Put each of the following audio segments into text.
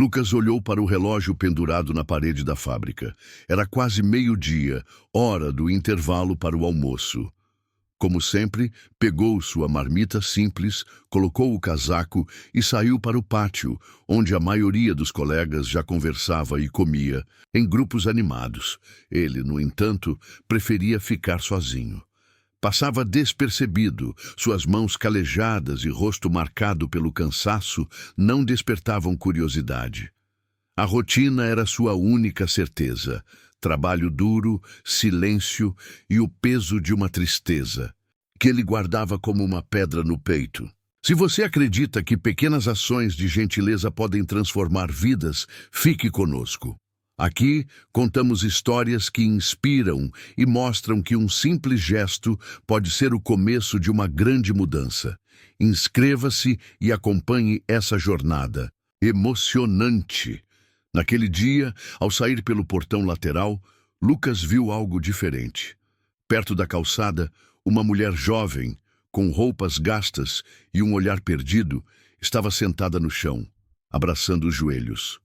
Lucas olhou para o relógio pendurado na parede da fábrica. Era quase meio-dia, hora do intervalo para o almoço. Como sempre, pegou sua marmita simples, colocou o casaco e saiu para o pátio, onde a maioria dos colegas já conversava e comia, em grupos animados. Ele, no entanto, preferia ficar sozinho. Passava despercebido, suas mãos calejadas e rosto marcado pelo cansaço não despertavam curiosidade. A rotina era sua única certeza. Trabalho duro, silêncio e o peso de uma tristeza, que ele guardava como uma pedra no peito. Se você acredita que pequenas ações de gentileza podem transformar vidas, fique conosco. Aqui contamos histórias que inspiram e mostram que um simples gesto pode ser o começo de uma grande mudança. Inscreva-se e acompanhe essa jornada emocionante. Naquele dia, ao sair pelo portão lateral, Lucas viu algo diferente. Perto da calçada, uma mulher jovem, com roupas gastas e um olhar perdido, estava sentada no chão, abraçando os joelhos.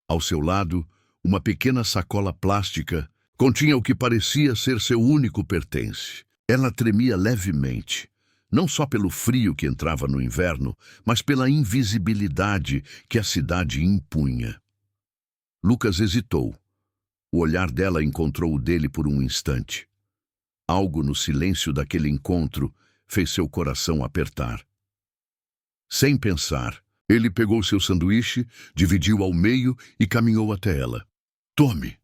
Ao seu lado, uma pequena sacola plástica continha o que parecia ser seu único pertence. Ela tremia levemente, não só pelo frio que entrava no inverno, mas pela invisibilidade que a cidade impunha. Lucas hesitou. O olhar dela encontrou o dele por um instante. Algo no silêncio daquele encontro fez seu coração apertar. Sem pensar, ele pegou seu sanduíche, dividiu ao meio e caminhou até ela. "Tome",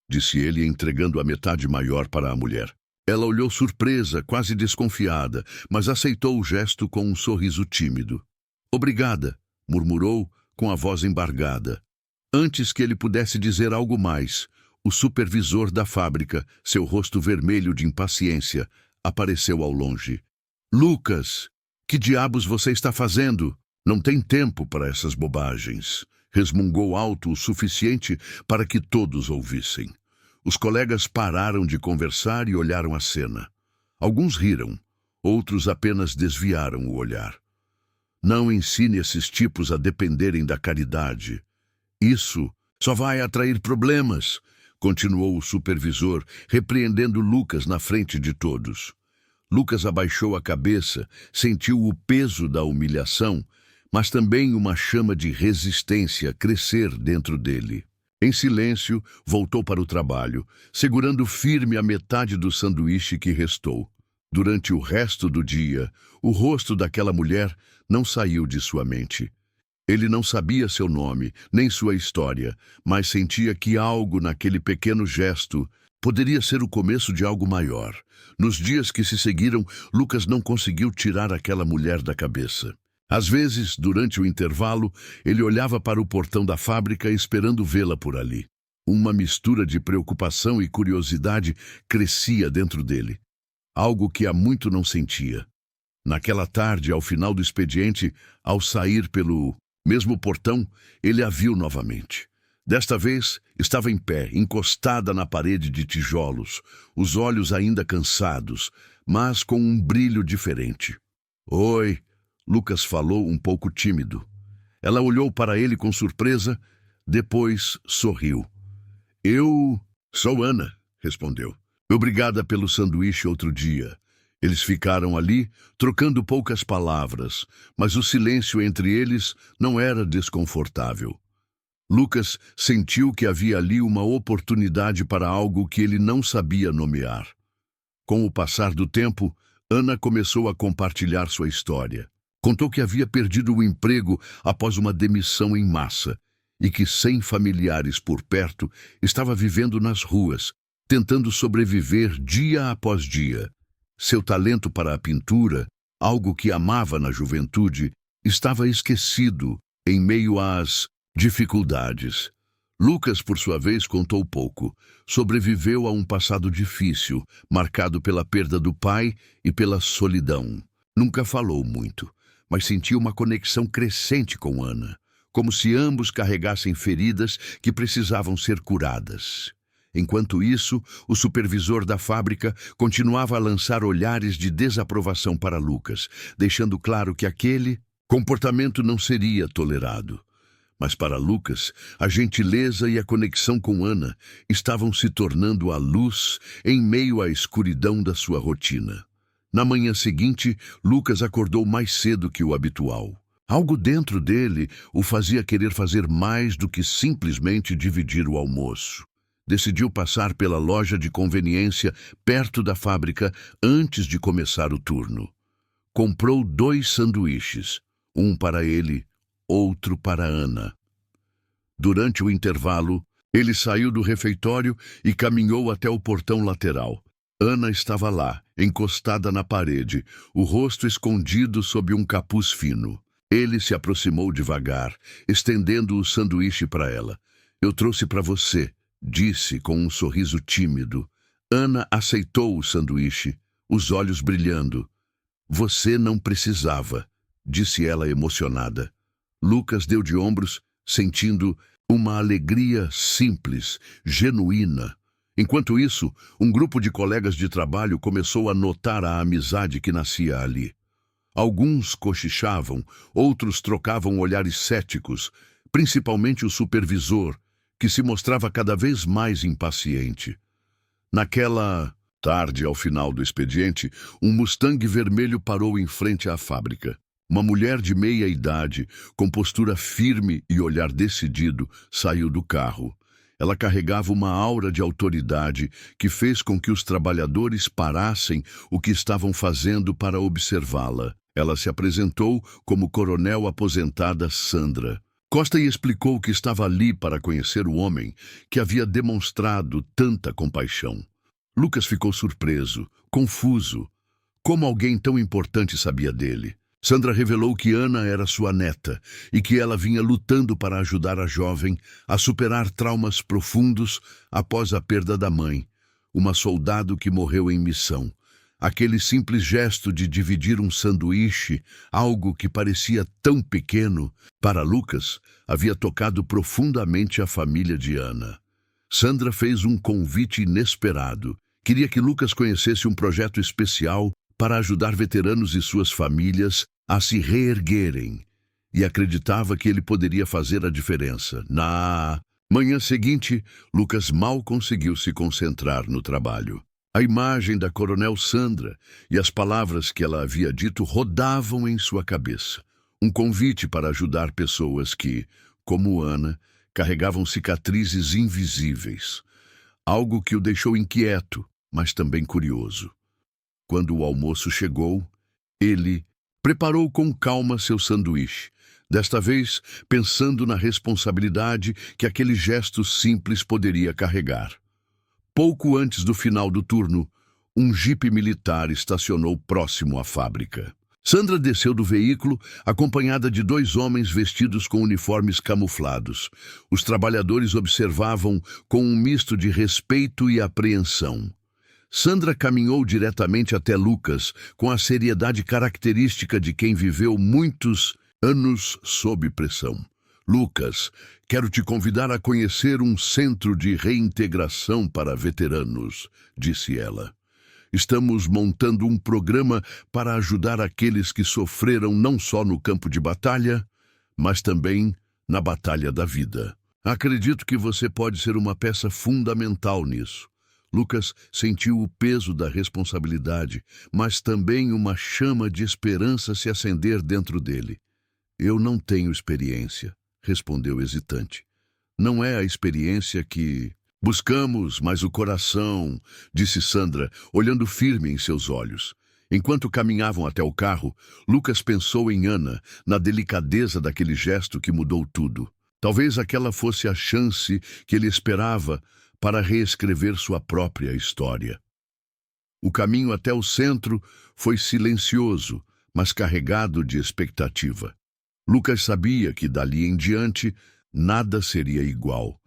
disse ele, entregando a metade maior para a mulher. Ela olhou surpresa, quase desconfiada, mas aceitou o gesto com um sorriso tímido. "Obrigada", murmurou, com a voz embargada. Antes que ele pudesse dizer algo mais, o supervisor da fábrica, seu rosto vermelho de impaciência, apareceu ao longe. "Lucas, que diabos você está fazendo? Não tem tempo para essas bobagens", resmungou alto o suficiente para que todos ouvissem. Os colegas pararam de conversar e olharam a cena. Alguns riram, outros apenas desviaram o olhar. "Não ensine esses tipos a dependerem da caridade. Isso só vai atrair problemas", continuou o supervisor, repreendendo Lucas na frente de todos. Lucas abaixou a cabeça, sentiu o peso da humilhação, mas também uma chama de resistência crescer dentro dele. Em silêncio, voltou para o trabalho, segurando firme a metade do sanduíche que restou. Durante o resto do dia, o rosto daquela mulher não saiu de sua mente. Ele não sabia seu nome, nem sua história, mas sentia que algo naquele pequeno gesto poderia ser o começo de algo maior. Nos dias que se seguiram, Lucas não conseguiu tirar aquela mulher da cabeça. Às vezes, durante o intervalo, ele olhava para o portão da fábrica esperando vê-la por ali. Uma mistura de preocupação e curiosidade crescia dentro dele, algo que há muito não sentia. Naquela tarde, ao final do expediente, ao sair pelo mesmo portão, ele a viu novamente. Desta vez, estava em pé, encostada na parede de tijolos, os olhos ainda cansados, mas com um brilho diferente. "Oi", Lucas falou um pouco tímido. Ela olhou para ele com surpresa, depois sorriu. "Eu sou Ana", respondeu. "Obrigada pelo sanduíche outro dia." Eles ficaram ali, trocando poucas palavras, mas o silêncio entre eles não era desconfortável. Lucas sentiu que havia ali uma oportunidade para algo que ele não sabia nomear. Com o passar do tempo, Ana começou a compartilhar sua história. Contou que havia perdido o emprego após uma demissão em massa e que, sem familiares por perto, estava vivendo nas ruas, tentando sobreviver dia após dia. Seu talento para a pintura, algo que amava na juventude, estava esquecido em meio às dificuldades. Lucas, por sua vez, contou pouco. Sobreviveu a um passado difícil, marcado pela perda do pai e pela solidão. Nunca falou muito, mas sentiu uma conexão crescente com Ana, como se ambos carregassem feridas que precisavam ser curadas. Enquanto isso, o supervisor da fábrica continuava a lançar olhares de desaprovação para Lucas, deixando claro que aquele comportamento não seria tolerado. Mas para Lucas, a gentileza e a conexão com Ana estavam se tornando a luz em meio à escuridão da sua rotina. Na manhã seguinte, Lucas acordou mais cedo que o habitual. Algo dentro dele o fazia querer fazer mais do que simplesmente dividir o almoço. Decidiu passar pela loja de conveniência perto da fábrica antes de começar o turno. Comprou 2 sanduíches, um para ele, outro para Ana. Durante o intervalo, ele saiu do refeitório e caminhou até o portão lateral. Ana estava lá, encostada na parede, o rosto escondido sob um capuz fino. Ele se aproximou devagar, estendendo o sanduíche para ela. "Eu trouxe para você", disse com um sorriso tímido. Ana aceitou o sanduíche, os olhos brilhando. "Você não precisava", disse ela emocionada. Lucas deu de ombros, sentindo uma alegria simples, genuína. Enquanto isso, um grupo de colegas de trabalho começou a notar a amizade que nascia ali. Alguns cochichavam, outros trocavam olhares céticos, principalmente o supervisor, que se mostrava cada vez mais impaciente. Naquela tarde, ao final do expediente, um Mustang vermelho parou em frente à fábrica. Uma mulher de meia idade, com postura firme e olhar decidido, saiu do carro. Ela carregava uma aura de autoridade que fez com que os trabalhadores parassem o que estavam fazendo para observá-la. Ela se apresentou como coronel aposentada Sandra Costa e explicou que estava ali para conhecer o homem que havia demonstrado tanta compaixão. Lucas ficou surpreso, confuso. Como alguém tão importante sabia dele? Sandra revelou que Ana era sua neta e que ela vinha lutando para ajudar a jovem a superar traumas profundos após a perda da mãe, uma soldado que morreu em missão. Aquele simples gesto de dividir um sanduíche, algo que parecia tão pequeno, para Lucas, havia tocado profundamente a família de Ana. Sandra fez um convite inesperado. Queria que Lucas conhecesse um projeto especial para ajudar veteranos e suas famílias a se reerguerem, e acreditava que ele poderia fazer a diferença. Na manhã seguinte, Lucas mal conseguiu se concentrar no trabalho. A imagem da coronel Sandra e as palavras que ela havia dito rodavam em sua cabeça. Um convite para ajudar pessoas que, como Ana, carregavam cicatrizes invisíveis. Algo que o deixou inquieto, mas também curioso. Quando o almoço chegou, ele preparou com calma seu sanduíche, desta vez pensando na responsabilidade que aquele gesto simples poderia carregar. Pouco antes do final do turno, um jipe militar estacionou próximo à fábrica. Sandra desceu do veículo, acompanhada de 2 homens vestidos com uniformes camuflados. Os trabalhadores observavam com um misto de respeito e apreensão. Sandra caminhou diretamente até Lucas, com a seriedade característica de quem viveu muitos anos sob pressão. "Lucas, quero te convidar a conhecer um centro de reintegração para veteranos", disse ela. "Estamos montando um programa para ajudar aqueles que sofreram não só no campo de batalha, mas também na batalha da vida. Acredito que você pode ser uma peça fundamental nisso." Lucas sentiu o peso da responsabilidade, mas também uma chama de esperança se acender dentro dele. "Eu não tenho experiência", respondeu hesitante. "Não é a experiência que buscamos, mas o coração", disse Sandra, olhando firme em seus olhos. Enquanto caminhavam até o carro, Lucas pensou em Ana, na delicadeza daquele gesto que mudou tudo. Talvez aquela fosse a chance que ele esperava para reescrever sua própria história. O caminho até o centro foi silencioso, mas carregado de expectativa. Lucas sabia que dali em diante nada seria igual.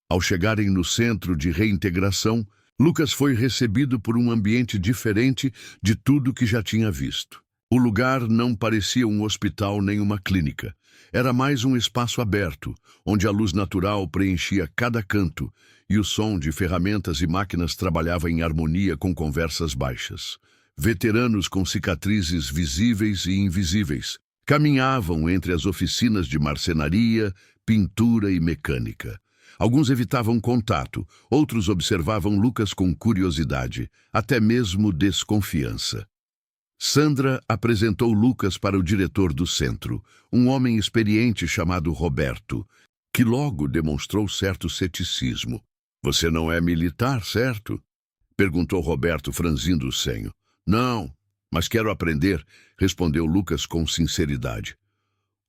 Ao chegarem no centro de reintegração, Lucas foi recebido por um ambiente diferente de tudo que já tinha visto. O lugar não parecia um hospital nem uma clínica. Era mais um espaço aberto, onde a luz natural preenchia cada canto e o som de ferramentas e máquinas trabalhava em harmonia com conversas baixas. Veteranos com cicatrizes visíveis e invisíveis caminhavam entre as oficinas de marcenaria, pintura e mecânica. Alguns evitavam contato, outros observavam Lucas com curiosidade, até mesmo desconfiança. Sandra apresentou Lucas para o diretor do centro, um homem experiente chamado Roberto, que logo demonstrou certo ceticismo. "Você não é militar, certo?" perguntou Roberto, franzindo o senho. "Não, mas quero aprender", respondeu Lucas com sinceridade.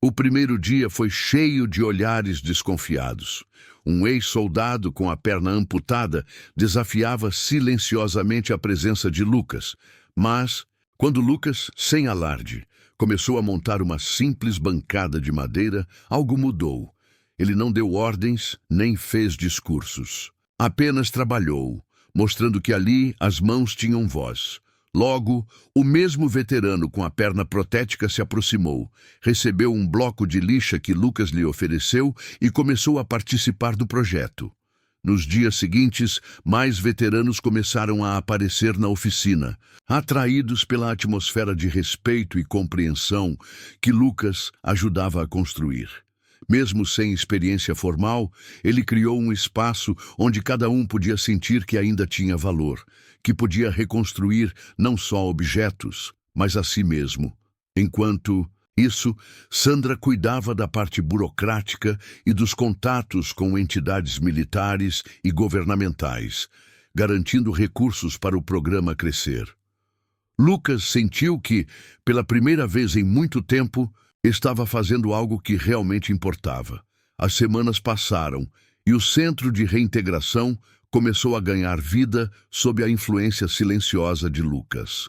O primeiro dia foi cheio de olhares desconfiados. Um ex-soldado com a perna amputada desafiava silenciosamente a presença de Lucas, mas, quando Lucas, sem alarde, começou a montar uma simples bancada de madeira, algo mudou. Ele não deu ordens, nem fez discursos. Apenas trabalhou, mostrando que ali as mãos tinham voz. Logo, o mesmo veterano com a perna protética se aproximou, recebeu um bloco de lixa que Lucas lhe ofereceu e começou a participar do projeto. Nos dias seguintes, mais veteranos começaram a aparecer na oficina, atraídos pela atmosfera de respeito e compreensão que Lucas ajudava a construir. Mesmo sem experiência formal, ele criou um espaço onde cada um podia sentir que ainda tinha valor, que podia reconstruir não só objetos, mas a si mesmo. Enquanto isso, Sandra cuidava da parte burocrática e dos contatos com entidades militares e governamentais, garantindo recursos para o programa crescer. Lucas sentiu que, pela primeira vez em muito tempo, estava fazendo algo que realmente importava. As semanas passaram e o Centro de Reintegração começou a ganhar vida sob a influência silenciosa de Lucas.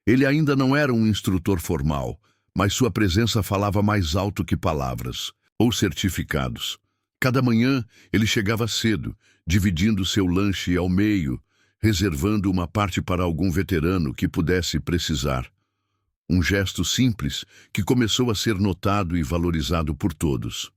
Ele ainda não era um instrutor formal, mas sua presença falava mais alto que palavras ou certificados. Cada manhã ele chegava cedo, dividindo seu lanche ao meio, reservando uma parte para algum veterano que pudesse precisar. Um gesto simples que começou a ser notado e valorizado por todos.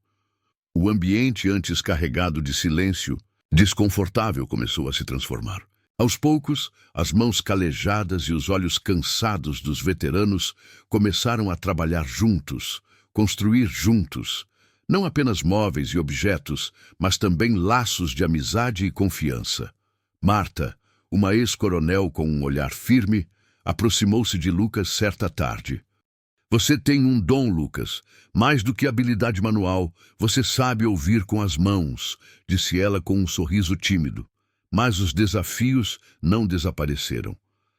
O ambiente antes carregado de silêncio, desconfortável, começou a se transformar. Aos poucos, as mãos calejadas e os olhos cansados dos veteranos começaram a trabalhar juntos, construir juntos, não apenas móveis e objetos, mas também laços de amizade e confiança. Marta, uma ex-coronel com um olhar firme, aproximou-se de Lucas certa tarde. "Você tem um dom, Lucas. Mais do que habilidade manual, você sabe ouvir com as mãos", disse ela com um sorriso tímido. Mas os desafios não desapareceram.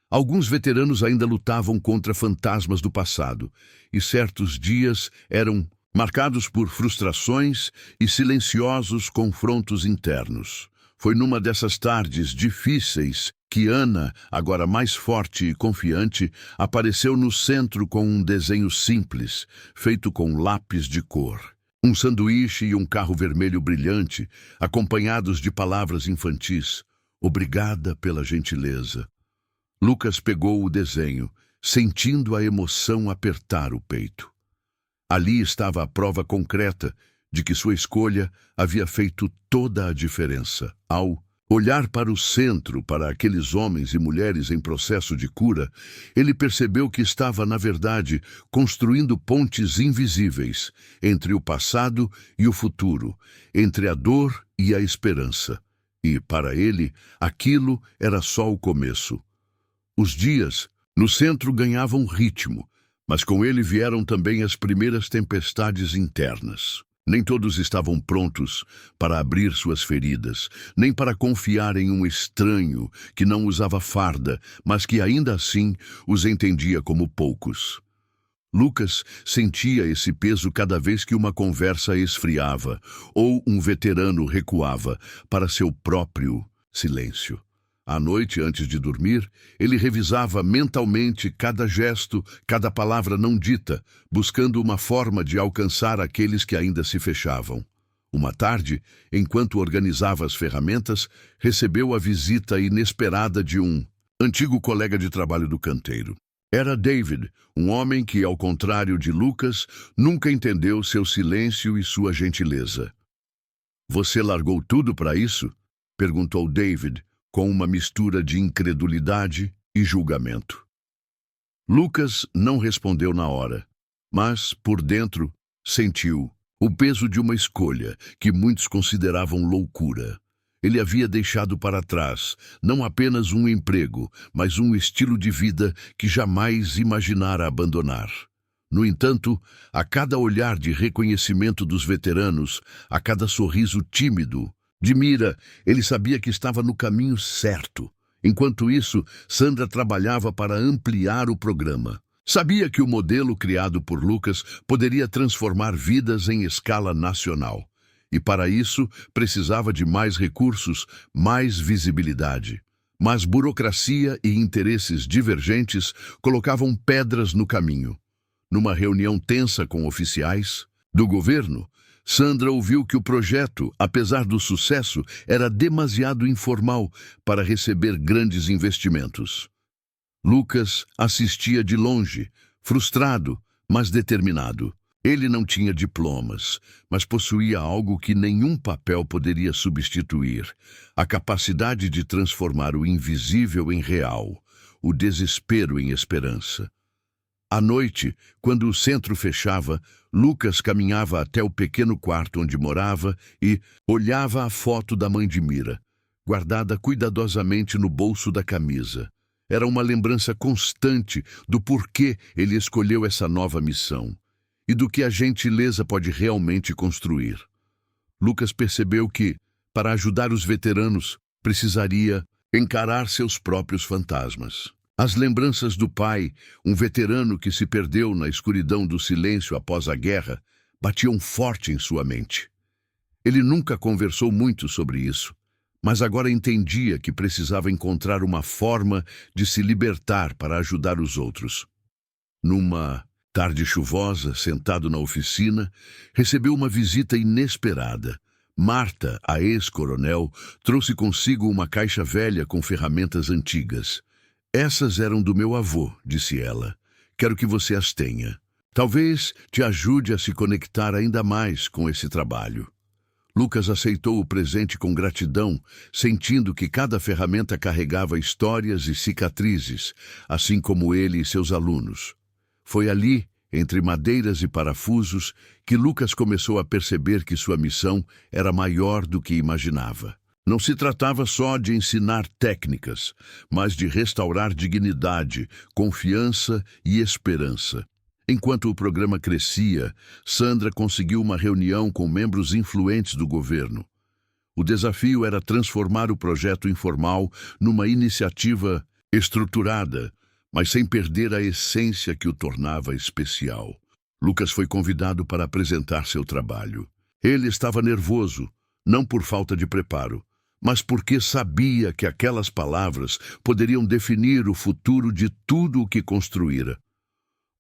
Alguns veteranos ainda lutavam contra fantasmas do passado, e certos dias eram marcados por frustrações e silenciosos confrontos internos. Foi numa dessas tardes difíceis que Ana, agora mais forte e confiante, apareceu no centro com um desenho simples, feito com lápis de cor. Um sanduíche e um carro vermelho brilhante, acompanhados de palavras infantis. "Obrigada pela gentileza." Lucas pegou o desenho, sentindo a emoção apertar o peito. Ali estava a prova concreta de que sua escolha havia feito toda a diferença. Ao olhar para o centro, para aqueles homens e mulheres em processo de cura, ele percebeu que estava, na verdade, construindo pontes invisíveis entre o passado e o futuro, entre a dor e a esperança. E, para ele, aquilo era só o começo. Os dias no centro ganhavam ritmo, mas com ele vieram também as primeiras tempestades internas. Nem todos estavam prontos para abrir suas feridas, nem para confiar em um estranho que não usava farda, mas que ainda assim os entendia como poucos. Lucas sentia esse peso cada vez que uma conversa esfriava ou um veterano recuava para seu próprio silêncio. À noite, antes de dormir, ele revisava mentalmente cada gesto, cada palavra não dita, buscando uma forma de alcançar aqueles que ainda se fechavam. Uma tarde, enquanto organizava as ferramentas, recebeu a visita inesperada de um antigo colega de trabalho do canteiro. Era David, um homem que, ao contrário de Lucas, nunca entendeu seu silêncio e sua gentileza. "Você largou tudo para isso?" perguntou David, com uma mistura de incredulidade e julgamento. Lucas não respondeu na hora, mas, por dentro, sentiu: O peso de uma escolha que muitos consideravam loucura. Ele havia deixado para trás não apenas um emprego, mas um estilo de vida que jamais imaginara abandonar. No entanto, a cada olhar de reconhecimento dos veteranos, a cada sorriso tímido de Mira, ele sabia que estava no caminho certo. Enquanto isso, Sandra trabalhava para ampliar o programa. Sabia que o modelo criado por Lucas poderia transformar vidas em escala nacional. E para isso, precisava de mais recursos, mais visibilidade. Mas burocracia e interesses divergentes colocavam pedras no caminho. Numa reunião tensa com oficiais do governo, Sandra ouviu que o projeto, apesar do sucesso, era demasiado informal para receber grandes investimentos. Lucas assistia de longe, frustrado, mas determinado. Ele não tinha diplomas, mas possuía algo que nenhum papel poderia substituir: a capacidade de transformar o invisível em real, o desespero em esperança. À noite, quando o centro fechava, Lucas caminhava até o pequeno quarto onde morava e olhava a foto da mãe de Mira, guardada cuidadosamente no bolso da camisa. Era uma lembrança constante do porquê ele escolheu essa nova missão e do que a gentileza pode realmente construir. Lucas percebeu que, para ajudar os veteranos, precisaria encarar seus próprios fantasmas. As lembranças do pai, um veterano que se perdeu na escuridão do silêncio após a guerra, batiam forte em sua mente. Ele nunca conversou muito sobre isso, mas agora entendia que precisava encontrar uma forma de se libertar para ajudar os outros. Numa tarde chuvosa, sentado na oficina, recebeu uma visita inesperada. Marta, a ex-coronel, trouxe consigo uma caixa velha com ferramentas antigas. "Essas eram do meu avô", disse ela. "Quero que você as tenha. Talvez te ajude a se conectar ainda mais com esse trabalho." Lucas aceitou o presente com gratidão, sentindo que cada ferramenta carregava histórias e cicatrizes, assim como ele e seus alunos. Foi ali, entre madeiras e parafusos, que Lucas começou a perceber que sua missão era maior do que imaginava. Não se tratava só de ensinar técnicas, mas de restaurar dignidade, confiança e esperança. Enquanto o programa crescia, Sandra conseguiu uma reunião com membros influentes do governo. O desafio era transformar o projeto informal numa iniciativa estruturada, mas sem perder a essência que o tornava especial. Lucas foi convidado para apresentar seu trabalho. Ele estava nervoso, não por falta de preparo, mas porque sabia que aquelas palavras poderiam definir o futuro de tudo o que construíra.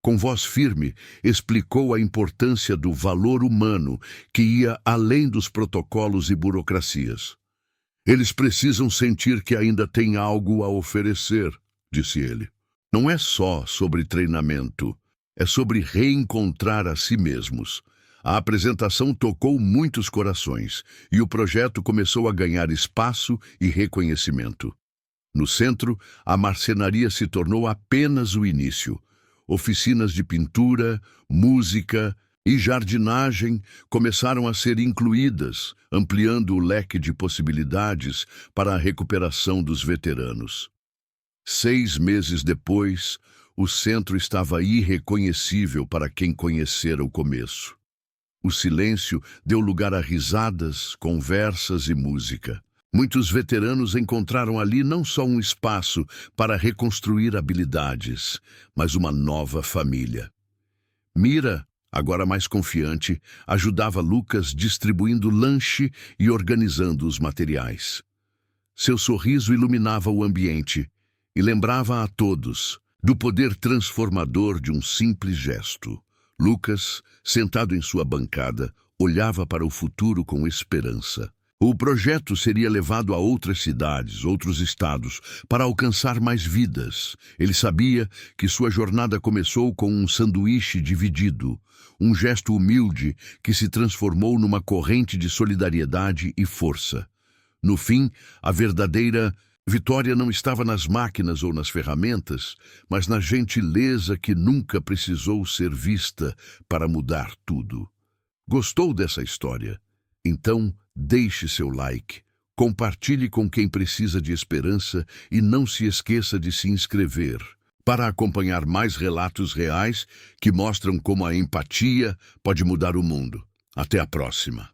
Com voz firme, explicou a importância do valor humano que ia além dos protocolos e burocracias. "Eles precisam sentir que ainda têm algo a oferecer", disse ele. "Não é só sobre treinamento, é sobre reencontrar a si mesmos." A apresentação tocou muitos corações e o projeto começou a ganhar espaço e reconhecimento. No centro, a marcenaria se tornou apenas o início. Oficinas de pintura, música e jardinagem começaram a ser incluídas, ampliando o leque de possibilidades para a recuperação dos veteranos. 6 meses depois, o centro estava irreconhecível para quem conhecera o começo. O silêncio deu lugar a risadas, conversas e música. Muitos veteranos encontraram ali não só um espaço para reconstruir habilidades, mas uma nova família. Mira, agora mais confiante, ajudava Lucas distribuindo lanche e organizando os materiais. Seu sorriso iluminava o ambiente e lembrava a todos do poder transformador de um simples gesto. Lucas, sentado em sua bancada, olhava para o futuro com esperança. O projeto seria levado a outras cidades, outros estados, para alcançar mais vidas. Ele sabia que sua jornada começou com um sanduíche dividido, um gesto humilde que se transformou numa corrente de solidariedade e força. No fim, a verdadeira vitória não estava nas máquinas ou nas ferramentas, mas na gentileza que nunca precisou ser vista para mudar tudo. Gostou dessa história? Então, deixe seu like, compartilhe com quem precisa de esperança e não se esqueça de se inscrever para acompanhar mais relatos reais que mostram como a empatia pode mudar o mundo. Até a próxima!